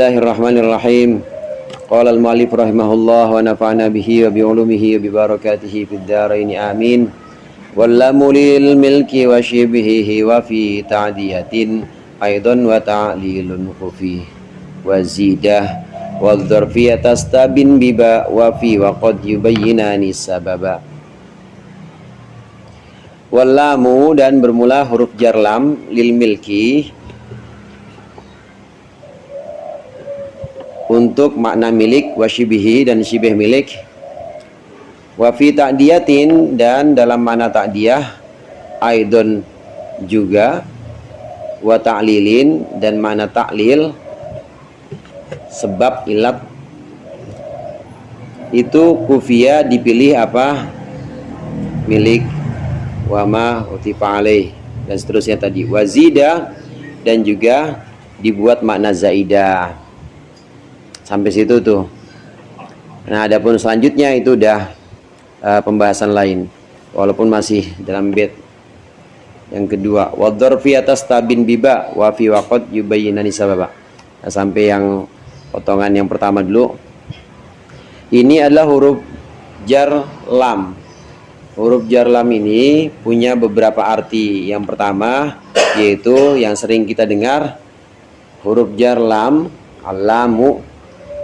Bismillahirrahmanirrahim. Qala al-mu'allif rahimahullah wa nafa'na bihi wa bi ulumihi wa bi barakatihi fid dharain amin. Wallamu lil milki wa shibhihi wa fi ta'diyatin aidan wa ta'lilun khufi wa zidah wa dzarfiyat tastabin biba wa fi wa qad yubayyinani sababa. Wallamu, dan bermula huruf jar lam lil milki untuk makna milik, wasyibihi dan syibih milik, wafi ta'diyatin dan dalam makna ta'diyah, aidon juga, wa ta'lilin dan makna ta'lil, sebab ilat itu kufiyah dipilih apa milik, wama utifa alaih dan seterusnya tadi, wazida dan juga dibuat makna zaidah. Sampai situ tuh. Nah, adapun selanjutnya itu udah pembahasan lain, walaupun masih dalam bait yang kedua. Wadharfi atas tabin biba wa fi waqad yubayyinani sababa. Nah, sampai yang potongan yang pertama dulu. Ini adalah huruf jar lam. Huruf jar lam ini punya beberapa arti. Yang pertama yaitu yang sering kita dengar, huruf jar lam, alamu,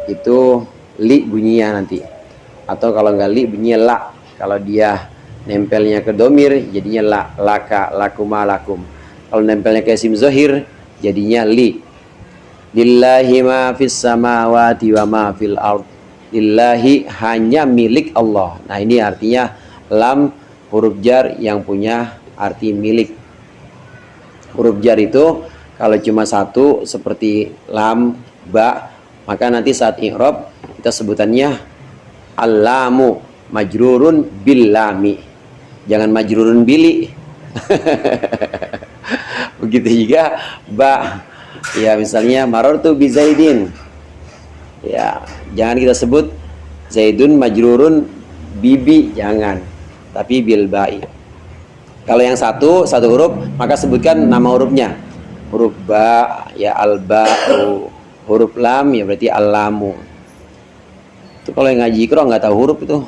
itu li bunyinya nanti, atau kalau enggak li bunyinya la. Kalau dia nempelnya ke domir jadinya la, laka, lakuma, lakum. Kalau nempelnya ke isim zohir jadinya li. Lillahi ma fis samawati wa ma fil ard. Lillahi, hanya milik Allah. Nah, ini artinya lam, huruf jar yang punya arti milik. Huruf jar itu kalau cuma satu seperti lam, ba, maka nanti saat i'rab kita sebutannya allamu majrurun bil lami, jangan majrurun bili. Begitu juga ba, ya misalnya marartu bi zaidin, ya jangan kita sebut zaidun majrurun bibi, jangan, tapi bil ba'i. Kalau yang satu huruf maka sebutkan nama hurufnya, huruf ba ya al ba'u, huruf lam ya berarti alamu. Itu kalau yang ngaji Iqra nggak tahu huruf itu.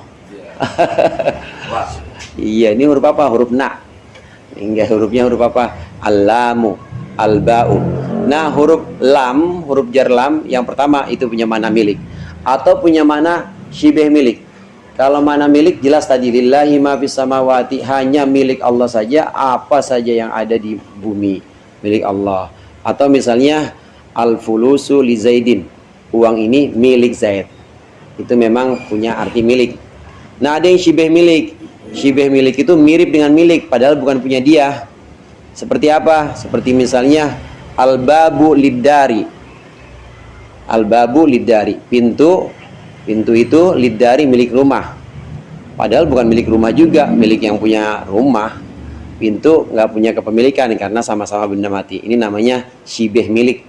Iya, ini huruf apa? Huruf na. Enggak, hurufnya huruf apa? Alamu, alba'u. Nah, huruf lam, huruf jar lam yang pertama itu punya mana milik atau punya mana syibih milik. Kalau mana milik jelas tadi, lillahi ma fis samawati, hanya milik Allah saja, apa saja yang ada di bumi milik Allah. Atau misalnya al-fulusu li Zaidin, uang ini milik Zaid, itu memang punya arti milik. Nah, ada yang syibih milik. Syibih milik itu mirip dengan milik padahal bukan punya dia. Seperti apa? Seperti misalnya al-babu lidari. Al-babu lidari, pintu itu lidari, milik rumah, padahal bukan milik rumah juga, milik yang punya rumah. Pintu nggak punya kepemilikan karena sama-sama benda mati. Ini namanya syibih milik.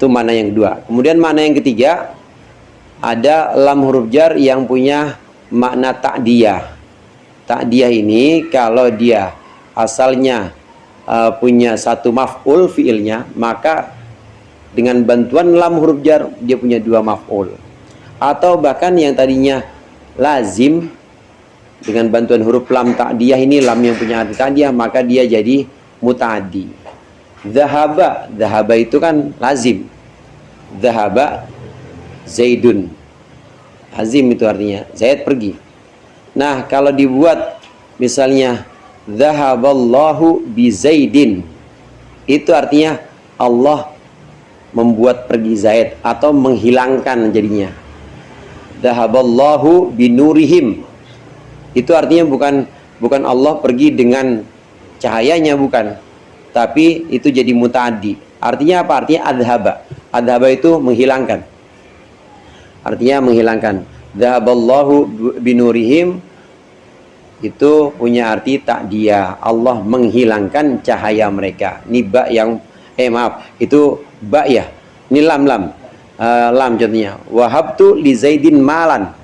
Itu mana yang kedua. Kemudian mana yang ketiga, ada lam huruf jar yang punya makna ta'diyah. Ta'diyah ini kalau dia asalnya punya satu maf'ul fiilnya, maka dengan bantuan lam huruf jar dia punya dua maf'ul. Atau bahkan yang tadinya lazim, dengan bantuan huruf lam ta'diyah ini, lam yang punya arti ta'diyah, maka dia jadi muta'addi. Dhahaba itu kan lazim. Dhahaba Zaidun, lazim itu artinya Zaid pergi. Nah, kalau dibuat misalnya dhahaballahu bi Zaidin, itu artinya Allah membuat pergi Zaid atau menghilangkan jadinya. Dhahaballahu bi nurihim, itu artinya bukan Allah pergi dengan cahayanya, bukan, tapi itu jadi muta'addi. Artinya apa? Artinya adhaba. Adhaba itu menghilangkan. Artinya menghilangkan. Dhahaballahu binurihim itu punya arti ta'diyah. Allah menghilangkan cahaya mereka. Ini ba yang itu ba ya. Ini lam. Lam contohnya. Wahabtu li Zaidin malan.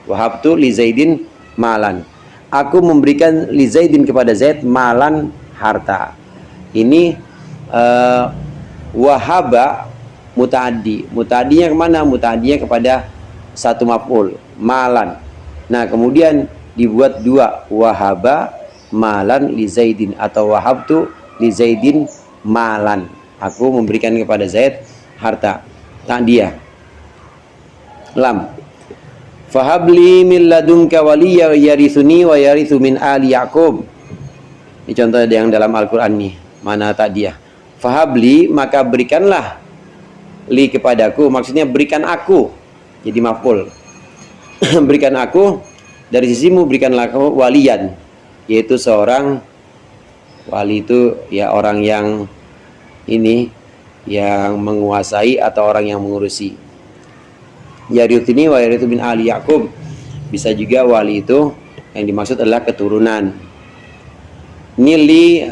Wahabtu li Zaidin malan. Aku memberikan li Zaidin kepada Zaid malan, harta. Ini wahaba mutaaddi. Mutaaddinya kemana? Mutaaddinya kepada satu maf'ul, malan. Nah, kemudian dibuat dua, wahaba malan li Zaidin, atau wahabtu li Zaidin malan. Aku memberikan kepada Zaid harta. Ta'diyah. Lam. Fahabli min ladunka waliya yarithuni wa yarithu min ali Yaqub. Ini contoh yang dalam Al-Qur'an nih. Mana ta'diyah? Fahabli, maka berikanlah li kepadaku, maksudnya berikan aku. Jadi maf'ul. Berikan aku, dari sisimu berikanlah aku waliyan, yaitu seorang wali, itu ya orang yang ini yang menguasai atau orang yang mengurusi. Yarithuni wa yarithu min ali Yaqub. Bisa juga wali itu yang dimaksud adalah keturunan. Ini li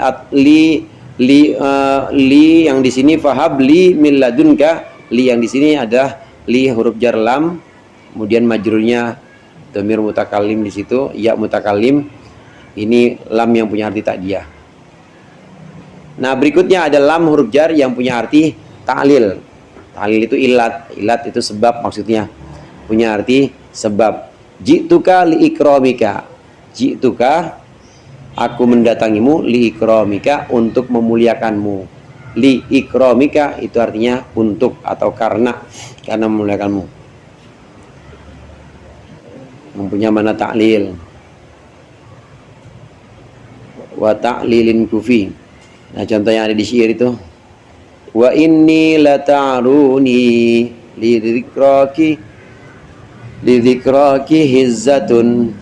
yang di sini fahab li min ladunka. Li yang di sini adalah li huruf jar lam, kemudian majrurnya dhamir mutakallim di situ, ya mutakallim. Ini lam yang punya arti ta'diyah. Nah, berikutnya ada lam huruf jar yang punya arti ta'lil. Ta'lil itu ilat, ilat itu sebab, maksudnya punya arti sebab. Ji'tuka li ikramika. Ji'tuka, aku mendatangimu, li ikramika, untuk memuliakanmu. Li ikramika itu artinya untuk atau karena memuliakanmu. Mempunyai mana ta'lil. Wa ta'lilin kufi. Nah, contoh yang ada di syair itu, wa inni la ta'runi li dzikraki hizzatun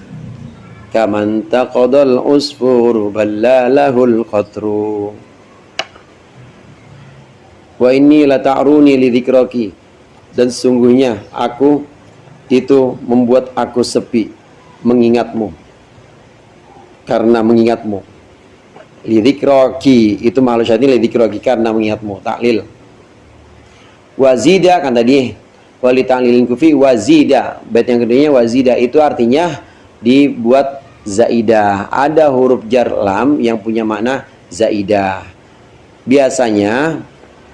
kaman taqadal usfuru ballalahul qatru. Wa inni la ta'runi li dzikraki, dan sesungguhnya aku itu membuat aku sepi mengingatmu, karena mengingatmu. Li dzikraki itu makhluk syaitan, li dzikraki karena mengingatmu, taklil. Wazida kan tadi wali ta'lilin kufi, wazida bait yang keduanya wazida itu artinya dibuat zaidah. Ada huruf jar lam yang punya makna zaidah. Biasanya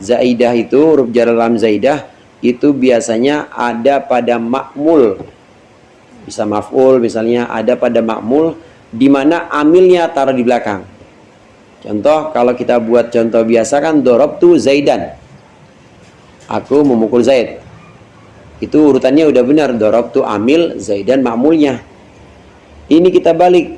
zaidah itu huruf jar lam zaidah itu biasanya ada pada ma'mul, bisa maf'ul, misalnya ada pada ma'mul di mana amilnya taruh di belakang. Contoh, kalau kita buat contoh biasa kan dorobtu Zaidan, aku memukul Zaid. Itu urutannya udah benar, dorobtu amil, Zaidan ma'mulnya. Ini kita balik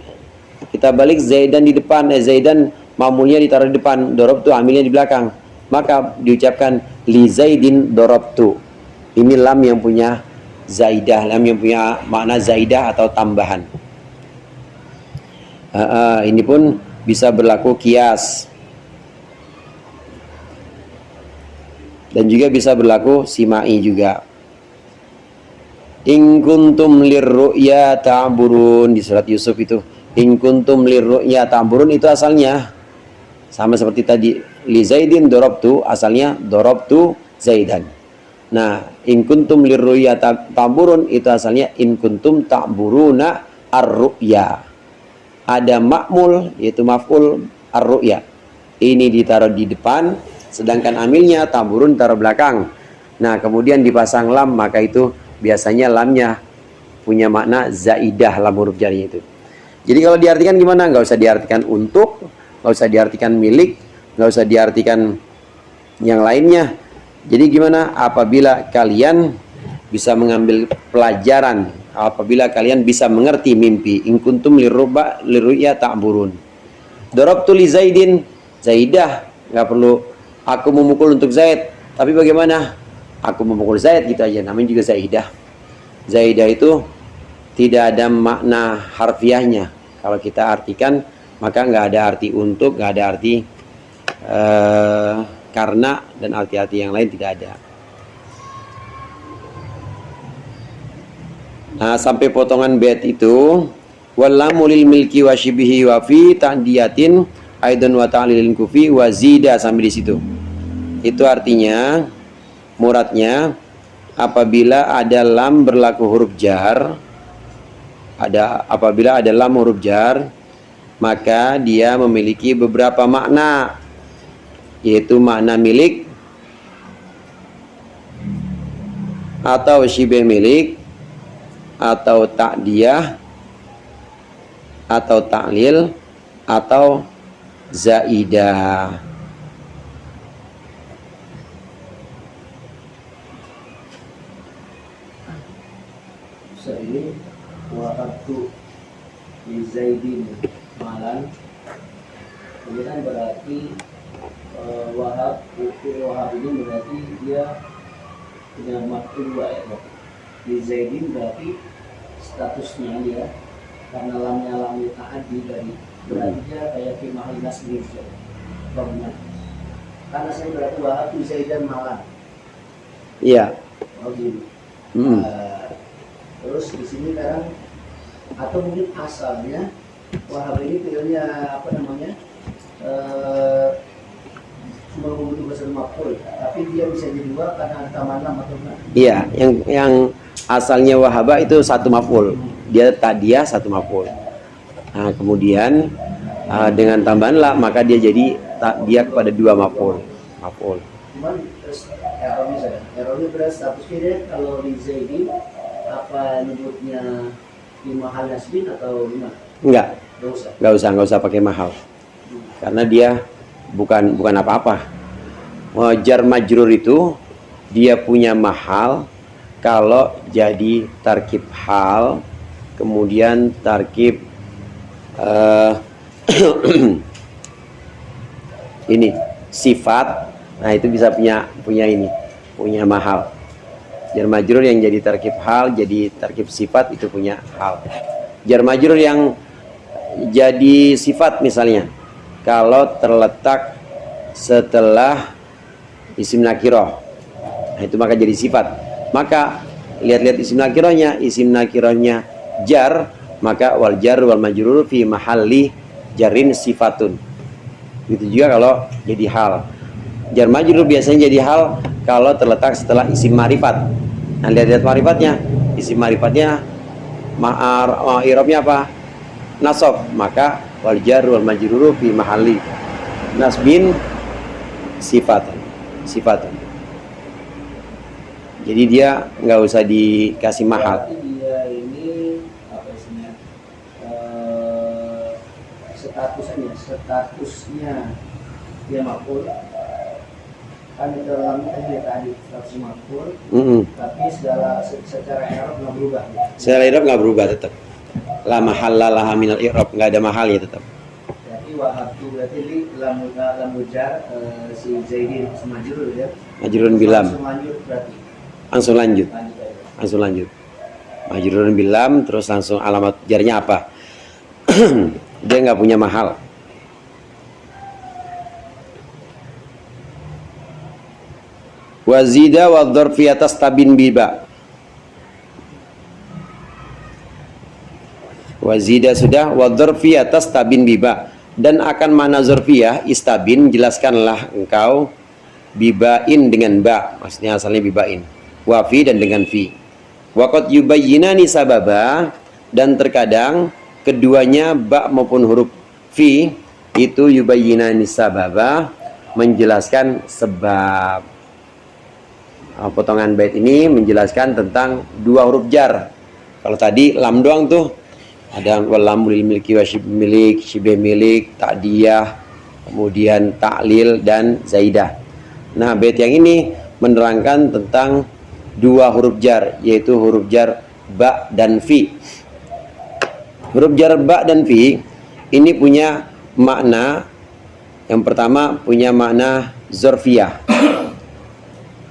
Zaidan di depan, Zaidan ma'mulnya ditaruh di depan, dorobtu amilnya di belakang. Maka diucapkan li Zaidin dorobtu. Ini lam yang punya zaidah, lam yang punya makna zaidah atau tambahan. Ini pun bisa berlaku kias, dan juga bisa berlaku simai juga. In kuntum lirru'ya ta'burun, di surat Yusuf itu. In kuntum lirru'ya ta'burun itu asalnya sama seperti tadi, li Zaidin dorobtu, asalnya dorobtu Zaidan. Nah, in kuntum lirru'ya ta'burun itu asalnya in kuntum ta'buruna ar-ru'ya. Ada ma'mul, yaitu maf'ul ar-ru'ya. Ini ditaruh di depan, sedangkan amilnya ta'burun taruh belakang. Nah, kemudian dipasang lam, maka itu biasanya lamnya punya makna zaidah, lam huruf jarnya itu. Jadi kalau diartikan gimana? Nggak usah diartikan untuk, nggak usah diartikan milik, nggak usah diartikan yang lainnya. Jadi gimana? Apabila kalian bisa mengambil pelajaran, apabila kalian bisa mengerti mimpi, in kuntum lirru'ya ta'burun. Darabtu li Zaidin, Zaidah, nggak perlu aku memukul untuk Zaid, tapi bagaimana? Aku memukul Zaid gitu aja, namanya juga Zaidah. Zaidah itu tidak ada makna harfiahnya. Kalau kita artikan, maka nggak ada arti untuk, nggak ada arti karena, dan arti-arti yang lain tidak ada. Nah, sampai potongan bait itu wallamu lil milki wa shibihi wa fi ta'diyatin aidan wa ta'lilin kufi wa zida, sampai di situ. Itu artinya, muradnya, apabila ada lam berlaku huruf jar, apabila ada lam huruf jar, maka dia memiliki beberapa makna, yaitu makna milik, atau syibeh milik, atau ta'diyah, atau ta'lil, atau zaidah. Ini wahabtu li Zaidin malan, ini kan berarti wahab ini berarti dia punya maf'ul dua ya. Li Zaidin berarti statusnya dia karena lamnya lam ta'addi dari berarti dia kayak fi mahal nasbih bangunan. Karena saya berarti wahabtu Zaidan malan. Iya. Oh gitu. Terus di sini sekarang atau mungkin asalnya wahab ini filenya apa namanya cuma membutuhkan satu maf'ul, tapi dia bisa jadi dua karena ada tambahan lam atau enggak? Iya, yang asalnya wahaba itu satu maf'ul, dia ta'diyah satu maf'ul. Nah, kemudian dengan tambahan lam maka dia jadi ta'diyah kepada dua maf'ul. Cuman terus errornya berarti statusnya dia kalau di Zaidi apa nyebutnya di mahal nasbin atau gimana? Enggak usah pakai mahal, karena dia bukan apa-apa. Jar majrur itu dia punya mahal kalau jadi tarkib hal, kemudian tarkib ini sifat. Nah, itu bisa punya mahal. Jar majrur yang jadi tarkib hal, jadi tarkib sifat itu punya hal. Jar majrur yang jadi sifat misalnya kalau terletak setelah isim nakirah, nah itu maka jadi sifat. Maka lihat-lihat isim nakirahnya jar, maka wal jar wal majrur fi mahalli jarin sifatun. Itu juga kalau jadi hal. Jar majrur biasanya jadi hal kalau terletak setelah isim ma'rifat. Nah, lihat-lihat ma'rifatnya. Isim ma'rifatnya i'rabnya apa? Nasab, maka wal jar wal majrur fi mahalli nasbin sifatun. Jadi dia nggak usah dikasih mahal. Dia ini apa isinya? Statusnya dia maf'ul. Kan di dalam tadi status maf'ul. Tapi secara i'rab nggak berubah. Secara i'rab nggak berubah tetap. La mahalla laha minal i'rab, nggak ada mahal ya tetap. Jadi wahabtu berarti li lam jar si Zaidin majrur ya. Majrurun bilam. Langsung lanjut berarti. Langsung lanjut. Majrurun bilam, terus langsung alamat jarnya apa? Dia nggak punya mahal. Wazida wa dzarfiyatas tabin biba. Wazida sudah, wa dzarfiyatas tabin biba, dan akan mana dzarfiyah istabin, jelaskanlah engkau bibain dengan ba, maksudnya asalnya bibain, wa fi dan dengan fi. Wa qad yubayyinani sababa, dan terkadang keduanya ba maupun huruf fi itu yubayyinani sababa, menjelaskan sebab. Potongan bait ini menjelaskan tentang dua huruf jar. Kalau tadi lam doang tuh, ada walam lil milki wa syibeh milik, ta'diyah, kemudian ta'lil dan zaidah. Nah, bait yang ini menerangkan tentang dua huruf jar, yaitu huruf jar ba dan fi. Huruf jar ba dan fi ini punya makna, yang pertama punya makna zorfiyah.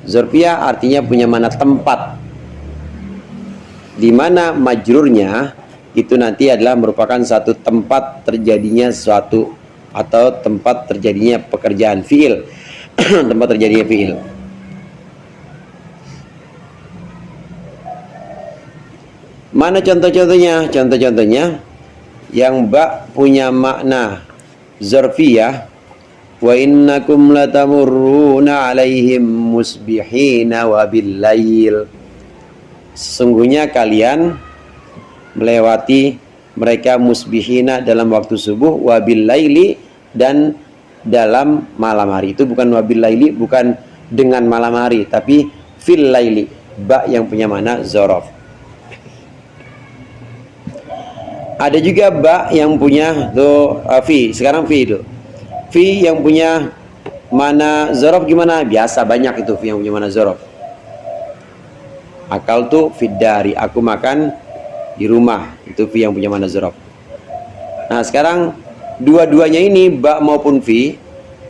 Zorfiyah artinya punya makna tempat, di mana majrurnya itu nanti adalah merupakan satu tempat terjadinya sesuatu atau tempat terjadinya pekerjaan fiil. Tempat terjadinya fiil. Mana contoh-contohnya? Contoh-contohnya yang ba punya makna zarfiyah, wa innakum latamurruna alaihim musbihina wa billail. Sesungguhnya kalian melewati mereka musbihina dalam waktu subuh, wa billaili dan dalam malam hari. Itu bukan wa billaili, bukan dengan malam hari, tapi fil laili. ba yang punya mana zorof. Ada juga ba yang punya tuh fi. Sekarang fi itu. Fi yang punya mana zorof gimana? Biasa banyak itu fi yang punya mana zorof. Akal tuh fiddari, aku makan di rumah, itu fi yang punya mana zorof. Nah sekarang dua-duanya ini ba maupun fi.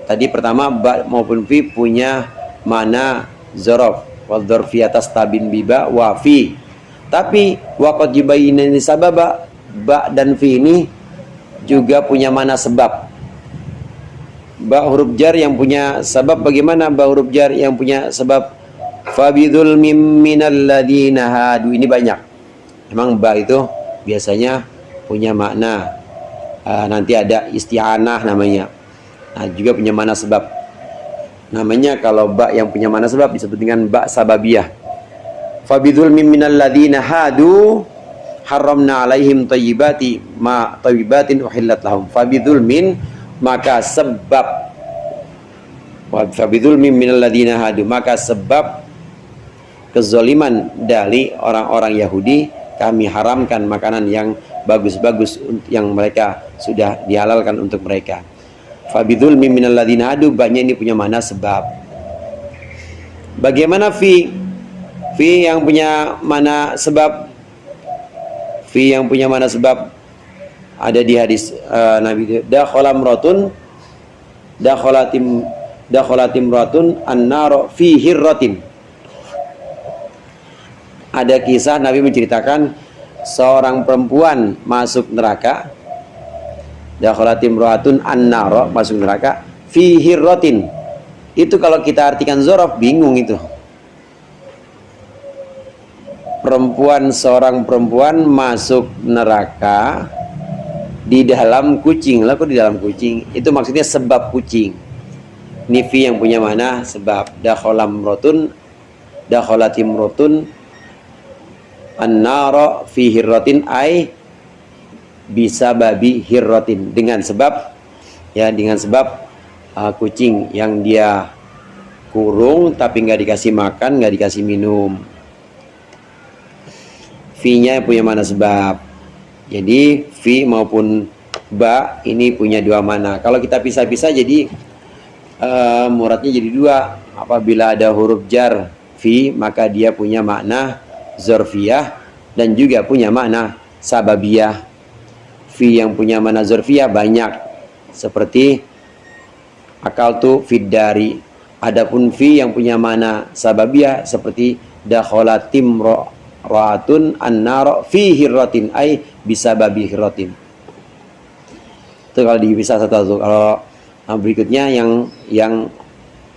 Tadi pertama ba maupun fi punya mana zorof. Wal dzarfi atas tabin biba wa fi. Tapi waqad yubayyinani sababa, ba dan fi ini juga punya mana sebab. Ba huruf jar yang punya sebab bagaimana? Ba huruf jar yang punya sebab fabidhulmim minal ladzina hadu, ini banyak. Memang ba itu biasanya punya makna nanti ada isti'anah namanya. Nah, juga punya mana sebab. Namanya kalau ba yang punya mana sebab disebut dengan ba sababiyah. Fabidhulmim minal ladzina hadu haramna alaihim thayyibati ma thayyibatin uhillat lahum. Fabidhulmin, maka sebab, fabidhulmin minal ladzina hadu, maka sebab kezaliman dari orang-orang Yahudi kami haramkan makanan yang bagus-bagus yang mereka sudah dihalalkan untuk mereka. Fabidhulmin minal ladzina hadu, banyak ini punya mana sebab. Bagaimana fi? Fi yang punya mana sebab. Fi yang punya mana sebab ada di hadis Nabi, dakholatim ratun an-nar fi hirratin. Ada kisah Nabi menceritakan seorang perempuan masuk neraka. Dakholatim ratun an-nar, masuk neraka fi hirratin. Itu kalau kita artikan zorof bingung itu. Seorang perempuan masuk neraka di dalam kucing. Lah kok di dalam kucing? Itu maksudnya sebab kucing. Nifi yang punya mana sebab. Dakholatim rotun an-nara fi hirratin, ay bisa babi hirratin, dengan sebab ya, dengan sebab kucing yang dia kurung tapi nggak dikasih makan, nggak dikasih minum. Fi-nya punya mana sebab. Jadi fi maupun ba ini punya dua mana. Kalau kita pisah-pisah jadi muradnya jadi dua. Apabila ada huruf jar fi, maka dia punya makna zorfiyah dan juga punya makna sababiyah. Fi yang punya makna zorfiyah banyak, seperti akaltu fiddari. Adapun fi yang punya makna sababiyah seperti dakholatim ratun an-nar fi hirratin, ay bisa babi hirratin. Itu kalau dipisah satu-satu. Kalau berikutnya yang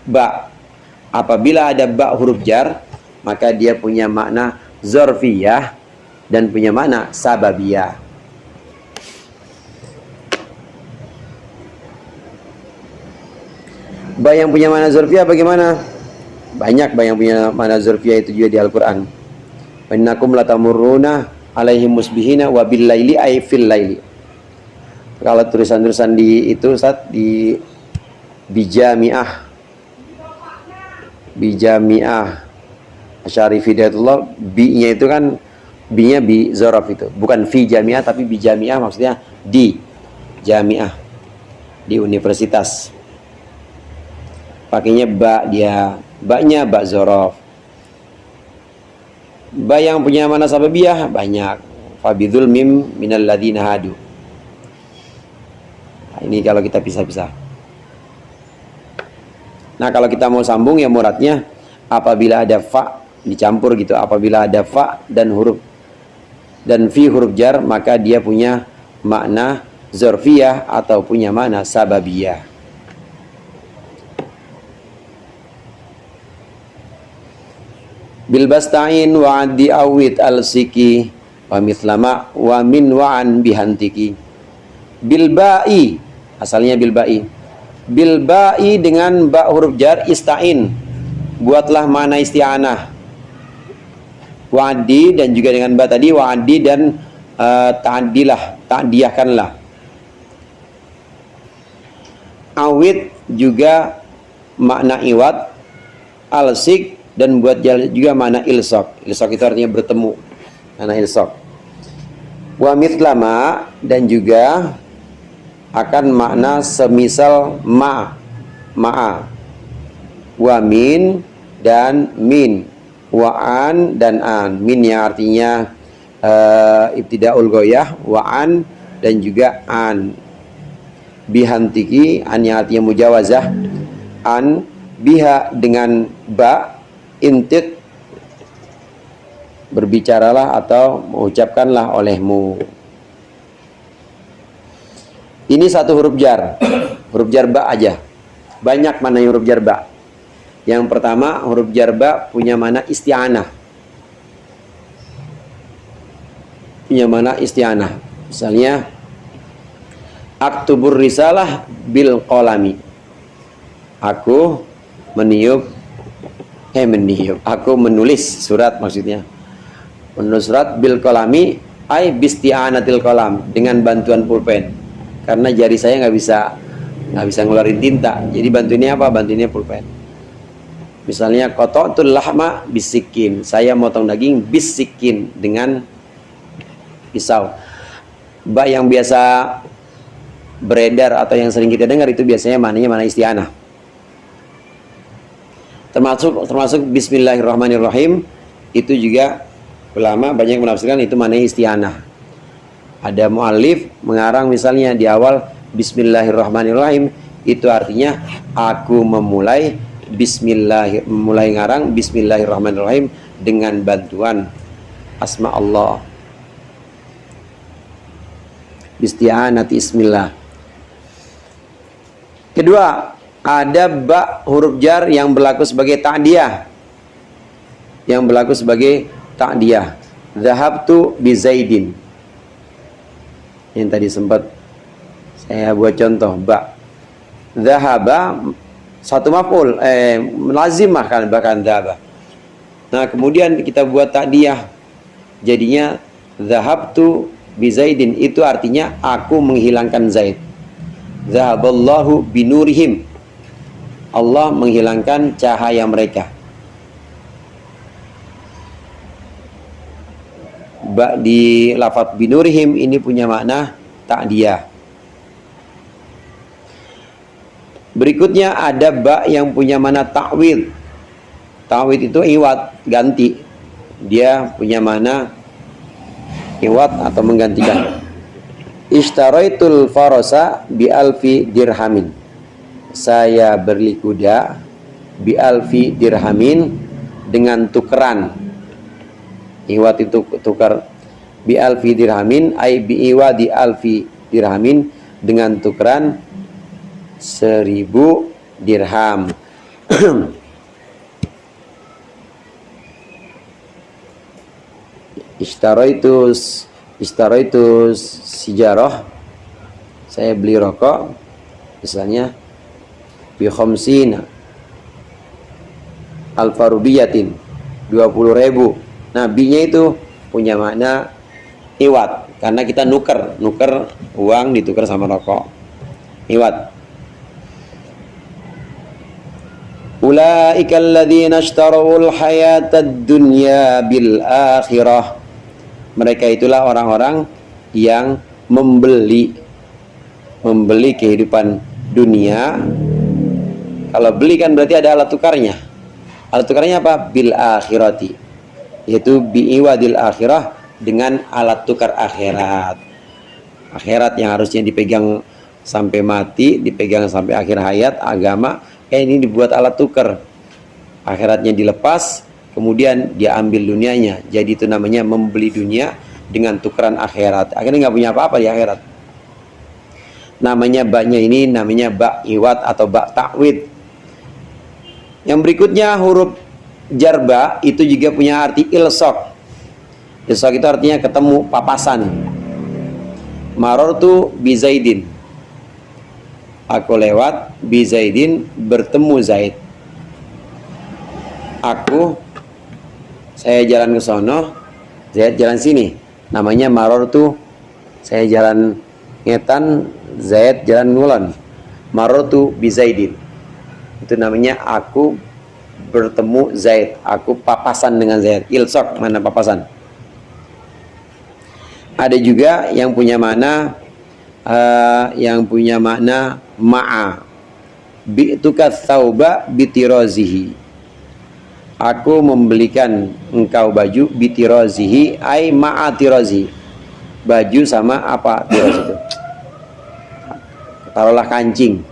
ba, apabila ada ba huruf jar maka dia punya makna zorfiyah dan punya makna sababiyah. Ba yang punya makna zorfiyah bagaimana? Banyak ba yang punya makna zorfiyah itu juga di Al-Quran. Innakum latamurruna alaihim musbihina wa bil laili ay fil laili. Kalau tulisan-tulisan di itu saat di bijamiah Asy'ari Hidayatullah, bi-nya itu kan bi-nya bi zorof itu, bukan fi jamiah tapi bijamiah, maksudnya di jamiah, di universitas. Pakainya ba, dia ba-nya ba zorof. Ba yang punya mana sababiyah banyak. Fabidhul mim minal ladzina hadu. Nah, ini kalau kita pisah-pisah. Nah, kalau kita mau sambung ya muradnya apabila ada fa dicampur gitu. Apabila ada fa dan huruf dan fi huruf jar, maka dia punya makna zorfiyah atau punya makna sababiyah. Bil basta'in wa addi awit al-siki wa mithlama wa min wa an bihantiki. Bil ba'i, asalnya bil ba'i. Bil ba'i dengan ba huruf jar ista'in, buatlah mana isti'anah. Wa addi, dan juga dengan ba tadi wa addi dan ta'diyahkanlah. Awit juga makna iwat, al-sik dan buat juga makna ilsaq. Ilsaq itu artinya bertemu, makna ilsaq. Wa mithlama, dan juga akan makna semisal ma'a. Wa min dan min, wa an dan an. Min yang artinya ibtidaul ghoyah, wa an dan juga an. Bihantiki, an yang artinya mujawazah, an biha dengan ba, intik berbicaralah atau mengucapkanlah olehmu. Ini satu huruf jar, huruf jar ba aja. Banyak mana huruf jar ba. Yang pertama, huruf jar ba punya mana isti'anah. Punya mana isti'anah. Misalnya, aktubur risalah bil qalami. Aku aku menulis surat, maksudnya menulis surat bil qalami ay bisti'anatil qalam, dengan bantuan pulpen, karena jari saya nggak bisa ngeluarin tinta, jadi bantuinnya apa? Bantuinnya pulpen. Misalnya qata'tul lahma bisikin, saya motong daging bisikin, dengan pisau. Ba yang biasa beredar atau yang sering kita dengar itu biasanya maknanya mana isti'anah. Termasuk bismillahirrahmanirrahim, itu juga ulama banyak menafsirkan itu maknanya isti'anah. Ada mu'allif mengarang misalnya di awal bismillahirrahmanirrahim, itu artinya aku memulai ngarang bismillahirrahmanirrahim dengan bantuan asma Allah. Bisti'anati ismillah. Kedua, ada ba huruf jar yang berlaku sebagai ta'diyah. Yang berlaku sebagai ta'diyah. Dhahabtu bi Zaidin. Yang tadi sempat saya buat contoh, ba. Dhahaba satu maf'ul, lazimah kan, bahkan dhahaba. Nah, kemudian kita buat ta'diyah. Jadinya dhahabtu bi Zaidin, itu artinya aku menghilangkan Zaid. Dhahaballahu binurihim, Allah menghilangkan cahaya mereka. Ba di lafaz binurihim ini punya makna ta'diyah. Berikutnya ada ba yang punya makna ta'wid. Ta'wid itu iwat, ganti. Dia punya makna iwat atau menggantikan. Ishtaraitul farasa bi alfi dirhamin. Saya beli kuda bi alfi dirhamin, dengan tukeran. Iwat itu tukar. Bi alfi dirhamin ay bi iwadi alfi dirhamin, dengan tukeran 1000 dirham. Ishtaraitu sijarah, saya beli rokok misalnya bi khamsina alfarubiyatin, 20.000. Nah, bi-nya itu punya makna iwat, karena kita nuker uang ditukar sama rokok. Iwat. Ulaika alladzina ishtarawul hayatad dunya bil akhirah. Mereka itulah orang-orang yang membeli kehidupan dunia. Kalau beli kan berarti ada alat tukarnya. Alat tukarnya apa? Bil akhirati, yaitu bi'iwadil akhirah, dengan alat tukar akhirat. Akhirat yang harusnya dipegang sampai mati, dipegang sampai akhir hayat, agama, ini dibuat alat tukar. Akhiratnya dilepas, kemudian dia ambil dunianya. Jadi itu namanya membeli dunia dengan tukeran akhirat. Akhirnya nggak punya apa-apa di akhirat. Namanya baknya ini namanya bak iwat atau bak ta'wid. Yang berikutnya huruf jarba itu juga punya arti ilsaq. Ilsaq itu artinya ketemu, papasan. Marartu bi Zaidin. Aku lewat bi Zaidin, bertemu Zaid. Saya jalan ke sono, Zaid jalan sini. Namanya marartu, saya jalan ngetan, Zaid jalan ngulon. Marartu bi Zaidin. Itu namanya aku bertemu Zaid, aku papasan dengan Zaid. Ilsaq mana papasan. Ada juga yang punya makna ma'a. Bi'tuka thauba bitirazihi. Aku membelikan engkau baju bitirazihi ai ma'a tirazi. Baju sama apa tiraz itu? Taruhlah kancing.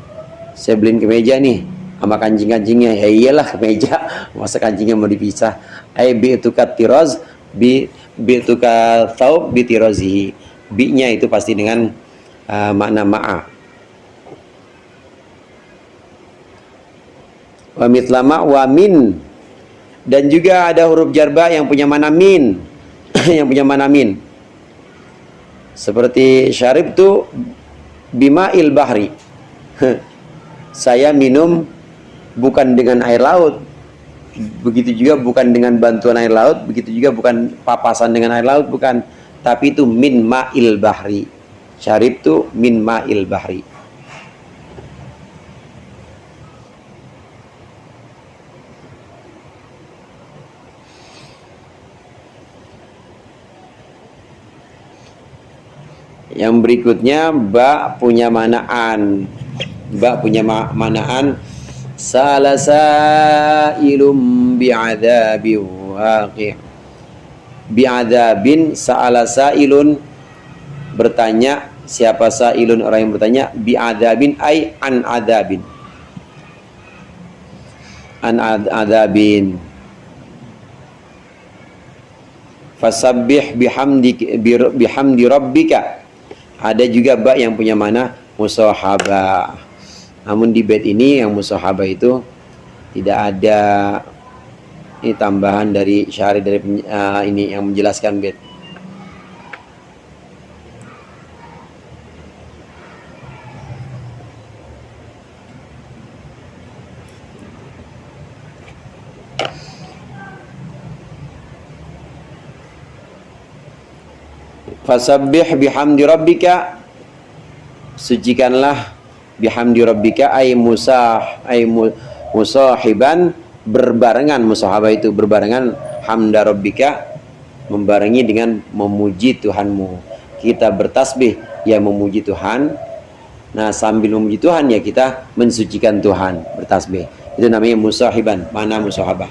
Saya beliin kemeja nih sama kancing-kancingnya. Ya iyalah kemeja, masa kancingnya mau dipisah. Ai bi'tuka tiraz bi'tuka thaub bitirazihi. Bi-nya itu pasti dengan makna ma'a. Wa mitlama wa min, dan juga ada huruf jarba yang punya mana min yang punya mana min, seperti syarib tu bima'il bahri. Saya minum bukan dengan air laut, begitu juga bukan dengan bantuan air laut, begitu juga bukan papasan dengan air laut, bukan, tapi itu min ma'il bahri. Syarib tu min ma'il bahri. Yang berikutnya ba punya manaan. Ba punya manaan salasailum bi'adzabi waqi'. Bi'adzabin sa'ala sa'ilun, bertanya siapa sa'ilun, orang yang bertanya, bi'adzabin ai an adzabin. An adzabin. Fasabbih bihamdi rabbika. Ada juga ba yang punya mana musahabah. Namun di bait ini yang musahabah itu tidak ada ini tambahan dari syari dari ini yang menjelaskan bait. Fasabbih bihamdi rabbika, sucikanlah, bihamdi rabbika ay musahiban, berbarengan, musahabah itu berbarengan, hamda rabbika, membarengi dengan memuji Tuhanmu. Kita bertasbih ya memuji Tuhan, nah sambil memuji Tuhan ya kita mensucikan Tuhan, bertasbih. Itu namanya musahiban, mana musahabah.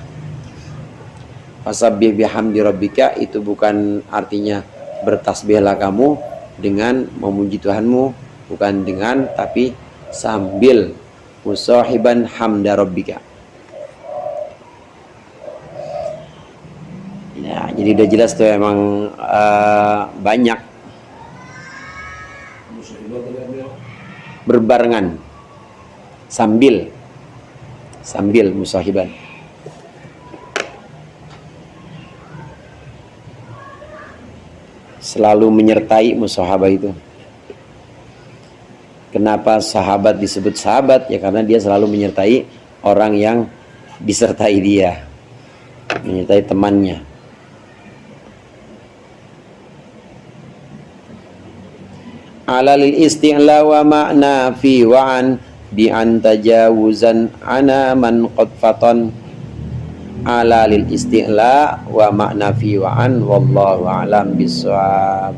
Fasabbih bihamdi rabbika itu bukan artinya bertasbihlah kamu dengan memuji Tuhanmu, bukan dengan, tapi sambil musahiban hamda rabbika. Ya, jadi udah jelas tuh emang banyak berbarengan, sambil musahiban. Selalu menyertai musahabah itu. Kenapa sahabat disebut sahabat? Ya karena dia selalu menyertai orang yang disertai dia, menyertai temannya. Alalil isti'la wa ma'na fi wa'an bi an tajawuzan ana man qad fatan. Ala lil isti'la wa ma'na fi wa'an wallahu a'lam bissawab.